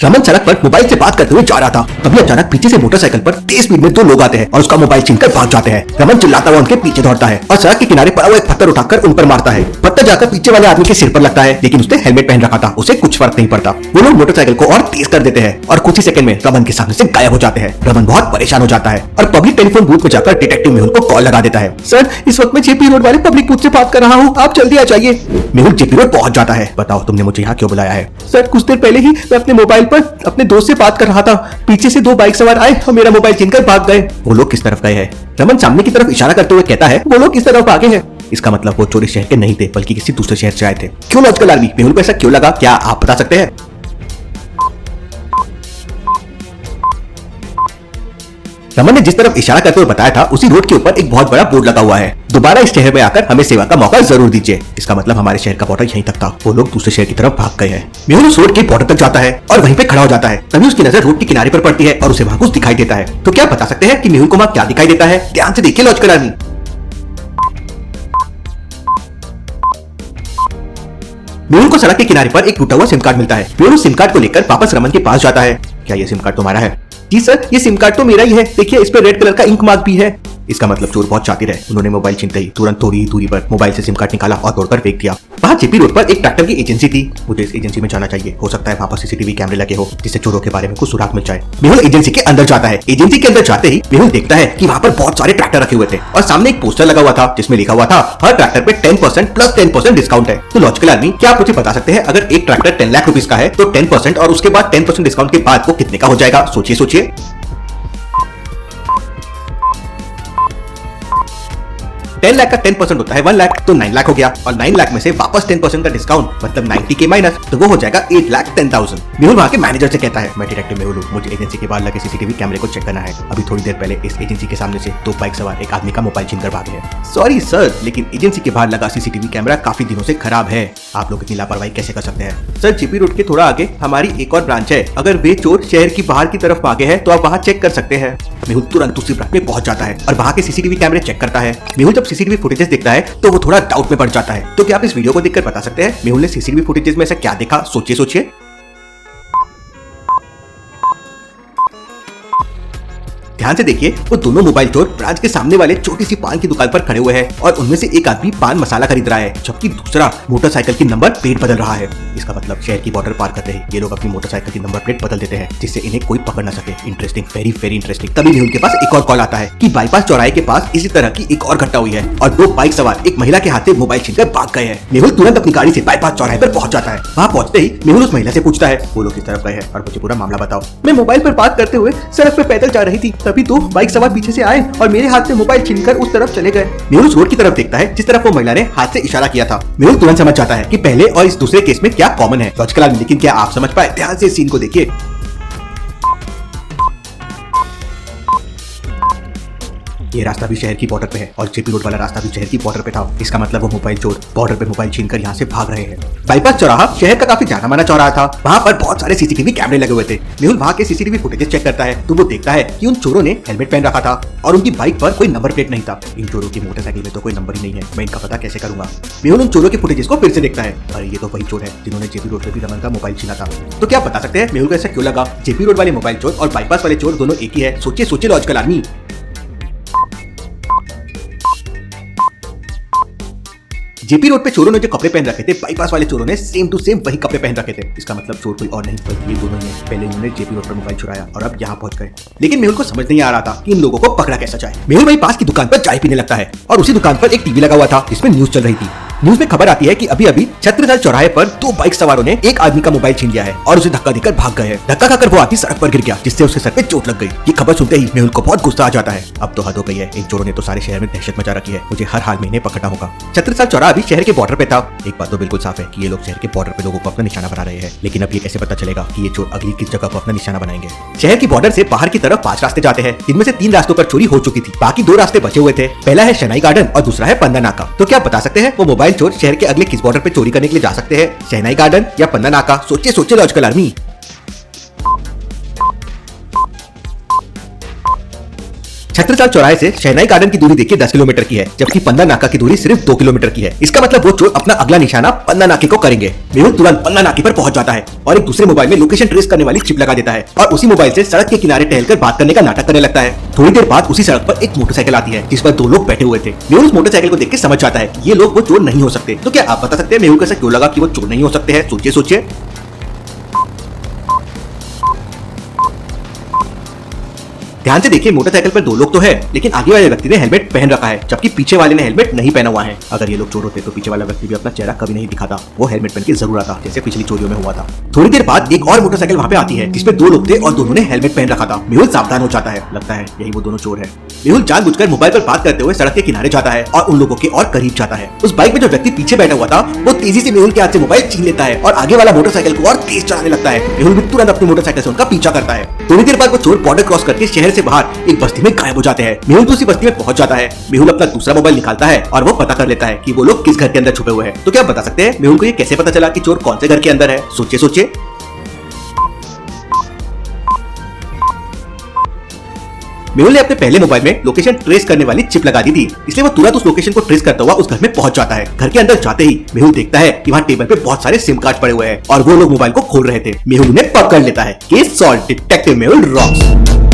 रमन सड़क पर मोबाइल से बात करते हुए जा रहा था। तभी अचानक पीछे से मोटरसाइकिल पर तेज स्पीड में दो लोग आते हैं और उसका मोबाइल छीनकर भाग जाते हैं। रमन चिल्लाता हुआ उनके पीछे दौड़ता है और सड़क के किनारे पड़ा हुआ एक पत्थर उठाकर उन पर मारता है। पत्थर जाकर पीछे वाले आदमी के सिर पर लगता है, लेकिन उसने हेलमेट पहन रखा था, उसे कुछ फर्क नहीं पड़ता। वो लोग मोटरसाइकिल को और तेज कर देते हैं और कुछ ही सेकंड में रमन के सामने से गायब हो जाते हैं। रमन बहुत परेशान हो जाता है और पब्लिक टेलीफोन बूथ में जाकर डिटेक्टिव मेहुल को कॉल लगा देता है। सर, इस वक्त मैं जेपी रोड वाले पब्लिक बूथ से बात कर रहा हूँ, आप जल्दी आ जाइए। मेहुल जेपी रोड पहुंच जाता है। बताओ, तुमने मुझे यहाँ क्यों बुलाया है? सर, कुछ देर पहले ही मैं अपने मोबाइल पर अपने दोस्त से बात कर रहा था। पीछे से दो बाइक सवार आए और मेरा मोबाइल छीनकर भाग गए। वो लोग किस तरफ गए हैं? रमन सामने की तरफ इशारा करते हुए कहता है, वो लोग किस तरफ भागे हैं? इसका मतलब वो चोरी शहर के नहीं थे, बल्कि किसी दूसरे शहर से आए थे। क्यों लॉजिकल आर्मी? मेहुल को ऐसा क्यों लगा, क्या आप बता सकते हैं? रमन ने जिस तरफ इशारा करते हुए बताया था, उसी रोड के ऊपर एक बहुत बड़ा बोर्ड लगा हुआ है, दोबारा इस शहर में आकर हमें सेवा का मौका जरूर दीजिए। इसका मतलब हमारे शहर का बॉर्डर यहीं तक था। वो लोग दूसरे शहर की तरफ भाग गए हैं। मेहुल उस रोड के बॉर्डर तक जाता है और वहीं पे खड़ा हो जाता है। तभी उसकी नजर रोड के किनारे पर पड़ती है और उसे वहां कुछ दिखाई देता है। तो क्या बता सकते हैं कि मेहुल को वहां क्या दिखाई देता है? ध्यान से देखिए लॉजिकल आर्मी। मेहुल को सड़क के किनारे पर एक टूटा हुआ सिम कार्ड मिलता है। मेहुल उस सिम कार्ड को लेकर वापस रमन के पास जाता है। क्या ये सिम कार्ड तुम्हारा है? जी सर, ये सिम कार्ड तो मेरा ही है। देखिए, इस पे रेड कलर का इंक मार्क भी है। इसका मतलब चोर बहुत शातिर है। उन्होंने मोबाइल छीनते ही तुरंत थोड़ी ही दूरी पर मोबाइल से सिम कार्ड निकाला और तोड़कर फेंक दिया। वहाँ जेपी रोड पर एक ट्रैक्टर की एजेंसी थी। मुझे इस एजेंसी में जाना चाहिए। हो सकता है वहाँ पर सीसीटीवी कैमरे लगे हो, जिससे चोरों के बारे में कुछ सुराग मिल जाए। मेहुल एजेंसी के अंदर जाता है। एजेंसी के अंदर जाते ही मेहुल देखता है कि वहाँ पर बहुत सारे ट्रैक्टर रखे हुए थे और सामने एक पोस्टर लगा हुआ था जिसमें लिखा हुआ था, हर ट्रैक्टर पे 10% प्लस 10% डिस्काउंट है। तो लॉजिकल आर्मी, क्या आप मुझे बता सकते हैं, अगर एक ट्रैक्टर 10 लाख रुपीज का है तो 10% और उसके बाद 10% डिस्काउंट के बाद वो कितने का हो जाएगा? सोचिए सोचिए। 10 लाख का 10% होता है 1 लाख, तो 9 लाख हो गया। और 9 लाख में से वापस 10% का डिस्काउंट मतलब 90 के माइनस, तो वो हो जाएगा 8,10,000। मेहुल वहाँ के मैनेजर से कहता है, मैं डिटेक्टिव मेहुल हूँ, मुझे एजेंसी के बाहर लगे सीसीटीवी कैमरे को चेक करना है। अभी थोड़ी देर पहले इस एजेंसी के सामने से दो बाइक सवार एक आदमी का मोबाइल छीनकर भागे हैं। सॉरी सर, लेकिन एजेंसी के बाहर लगा सीसीटीवी कैमरा काफी दिनों से खराब है। आप लोग इतनी लापरवाही कैसे कर सकते हैं? सर, जेपी रोड के थोड़ा आगे हमारी एक और ब्रांच है। अगर वे चोर शहर की बाहर की तरफ भागे हैं तो आप वहाँ चेक कर सकते हैं। मेहुल तुरंत उसी ब्रांच में पहुंच जाता है और वहाँ के सीसीटीवी कैमरे चेक करता है। मेहुल जब सीसीटीवी फुटेजेस देखता है तो वो थोड़ा डाउट में पड़ जाता है। तो क्या आप इस वीडियो को देखकर बता सकते हैं मेहुल ने सीसीटीवी फुटेजेस में ऐसा क्या देखा? सोचिए सोचिए। ध्यान से देखिए, वो दोनों मोबाइल चोर ब्रांच के सामने वाले छोटी सी पान की दुकान पर खड़े हुए हैं और उनमें से एक आदमी पान मसाला खरीद रहा है, जबकि दूसरा मोटरसाइकिल की नंबर प्लेट बदल रहा है। इसका मतलब शहर की बॉर्डर पार करते ही ये लोग अपनी मोटरसाइकिल की नंबर प्लेट बदल देते हैं, जिससे इन्हें कोई पकड़ न सके। Interesting, very very interesting. तभी मेहुल के पास एक और कॉल आता है कि बाईपास चौराहे के पास इसी तरह की एक और घटना हुई है और दो बाइक सवार एक महिला के हाथ से मोबाइल छीनकर भाग गए हैं। मेहुल तुरंत अपनी गाड़ी से बाईपास चौराहे पर पहुंच जाता है। वहाँ पहुंचते ही मेहुल उस महिला से पूछता है, वो लोग किस तरफ गए हैं और मुझे पूरा मामला बताओ। मैं मोबाइल पर बात करते हुए सड़क पर पैदल जा रही थी, तभी दो बाइक सवार पीछे से आए और मेरे हाथ से मोबाइल छीनकर उस तरफ चले गए। मेहुल उस रोड की तरफ देखता है जिस तरफ वो महिला ने हाथ से इशारा किया था। मेहुल तुरंत समझ जाता है कि पहले और इस दूसरे केस में क्या कॉमन है। लॉजिकल आर्मी, लेकिन क्या आप समझ पाए? ध्यान से इस सीन को देखिए। ये रास्ता भी शहर की बॉर्डर पे है और जेपी रोड वाला रास्ता भी शहर की बॉर्डर पे था। इसका मतलब वो मोबाइल चोर बॉर्डर पे मोबाइल छीनकर यहाँ से भाग रहे हैं। बाईपास चौराहा शहर का काफी जाना माना चौराहा था। वहाँ पर बहुत सारे सीसीटीवी कैमरे लगे हुए थे। मेहुल वहाँ के सीसीटीवी फुटेजेस चेक करता है तो वो देखता है कि उन चोरों ने हेलमेट पहन रखा था और उनकी बाइक पर कोई नंबर प्लेट नहीं था। इन चोरों की मोटरसाइकिल में तो कोई नंबर ही नहीं है, मैं इनका पता कैसे करूंगा? मेहुल उन चोरों के फुटेजेस को फिर से देखता है। अरे, ये तो वही चोर है जिन्होंने जेपी रोड पर भी रमन का मोबाइल छीना था। तो क्या बता सकते हैं मेहुल को ऐसा क्यों लगा? जेपी रोड वाले मोबाइल चोर और बाईपास वाले चोर दोनों एक ही है। सोचिए सोचिए लॉजिकल आर्मी। जेपी रोड पे चोरों ने जो कपड़े पहन रखे थे, बाईपास वाले चोरों ने सेम टू सेम वही कपड़े पहन रखे थे। इसका मतलब चोर कोई और नहीं बल्कि ये दोनों ही हैं। पहले इन्होंने जेपी रोड पर मोबाइल चुराया और अब यहाँ पहुंच गए। लेकिन मेहुल को समझ नहीं आ रहा था कि इन लोगों को पकड़ा कैसा जाए। मेहुल वही पास की दुकान पर चाय पीने लगता है और उसी दुकान पर एक टीवी लगा हुआ था जिसमें न्यूज चल रही थी। न्यूज में खबर आती है कि अभी अभी छत्रसाल चौराहे पर दो बाइक सवारों ने एक आदमी का मोबाइल छीन लिया है और उसे धक्का देकर भाग गए हैं। धक्का खाकर वो आदमी सड़क पर गिर गया, जिससे उसके सर पे चोट लग गई। ये खबर सुनते ही मेहुल को बहुत गुस्सा आ जाता है। अब तो हद हो गई है, इन चोरों ने तो सारे शहर में दहशत मचा रखी है। मुझे हर हाल में इन्हें पकड़ना होगा। छत्रसाल चौराहा अभी शहर के बॉर्डर पे था। एक बात तो बिल्कुल साफ है कि ये लोग शहर के बॉर्डर पे लोगों को अपना निशाना बना रहे हैं, लेकिन अब ये कैसे पता चलेगा कि ये चोर अगली किस जगह को अपना निशाना बनाएंगे? शहर की बॉर्डर से बाहर की तरफ 5 रास्ते जाते हैं, जिनमें से 3 रास्तों पर चोरी हो चुकी थी, बाकी 2 रास्ते बचे हुए थे। पहला है शहनाई गार्डन और दूसरा है पन्ना नाका। तो क्या बता सकते हैं वो मोबाइल चोर शहर के अगले किस बॉर्डर पे चोरी करने के लिए जा सकते हैं? शहनाई गार्डन या पन्ना नाका? सोचिए सोचिए लॉजिकल आर्मी। छत्रसाल चौराहे से शहनाई गार्डन की दूरी देखिए 10 किलोमीटर की है, जबकि पन्ना नाका की दूरी सिर्फ 2 किलोमीटर की है। इसका मतलब वो चोर अपना अगला निशाना पन्ना नाके को करेंगे। मेहुल तुरंत पन्ना नाके पर पहुंच जाता है और एक दूसरे मोबाइल में लोकेशन ट्रेस करने वाली चिप लगा देता है और उसी मोबाइल से सड़क के किनारे टहलकर बात करने का नाटक करने लगता है। थोड़ी देर बाद उसी सड़क पर एक मोटरसाइकिल आती है जिस पर 2 लोग बैठे हुए थे। मेहुल उस मोटरसाइकिल को देख के समझ जाता है कि ये लोग वो चोर नहीं हो सकते। तो क्या आप बता सकते हैं मेहुल को ऐसा क्यों लगा कि वो चोर नहीं हो सकते हैं? सोचिए सोचिए। ध्यान से देखिए, मोटरसाइकिल पर 2 लोग तो है, लेकिन आगे वाले व्यक्ति ने हेलमेट पहन रखा है, जबकि पीछे वाले ने हेलमेट नहीं पहना हुआ है। अगर ये लोग चोर होते तो पीछे वाला व्यक्ति भी अपना चेहरा कभी नहीं दिखाता, वो हेलमेट पहन के जरूर आता, जैसे पिछली चोरियों में हुआ था। थोड़ी देर बाद एक और मोटरसाइकिल वहाँ पे आती है जिसमें 2 लोग थे और दोनों ने हेलमेट पहन रखा था। मेहुल सावधान हो जाता है, लगता है यही वो दोनों चोर है। मेहुल जानबूझकर मोबाइल पर बात करते हुए सड़क के किनारे जाता है और उन लोगों के और करीब जाता है। उस बाइक में जो व्यक्ति पीछे बैठा हुआ था वो तेजी से मेहुल के हाथ से मोबाइल छीन लेता है और आगे वाला मोटरसाइकिल को और तेज चलाने लगता है। मेहुल भी तुरंत अपनी मोटरसाइकिल से उनका पीछा करता है। थोड़ी देर बाद वो चोर बॉर्डर क्रॉस करके शहर से बाहर एक बस्ती में गायब हो जाते हैं। मेहुल उसी बस्ती में पहुंच जाता है। मेहुल अपना दूसरा मोबाइल निकालता है और वो पता कर लेता है कि वो लोग किस घर के अंदर छुपे हुए हैं। तो क्या आप बता सकते हैं मेहुल को ये कैसे पता चला कि चोर कौन से घर के अंदर है? सोचिए सोचिए। मेहुल ने अपने पहले मोबाइल में लोकेशन ट्रेस करने वाली चिप लगा दी थी, इसलिए वो तुरंत उस लोकेशन को ट्रेस करता हुआ उस घर में पहुंच जाता है। घर के अंदर जाते ही मेहुल देखता है कि वहाँ टेबल पे बहुत सारे सिम कार्ड पड़े हुए हैं और वो लोग मोबाइल को खोल रहे थे। मेहुल उन्हें पकड़ लेता है। Case solve, detective Mehul rocks.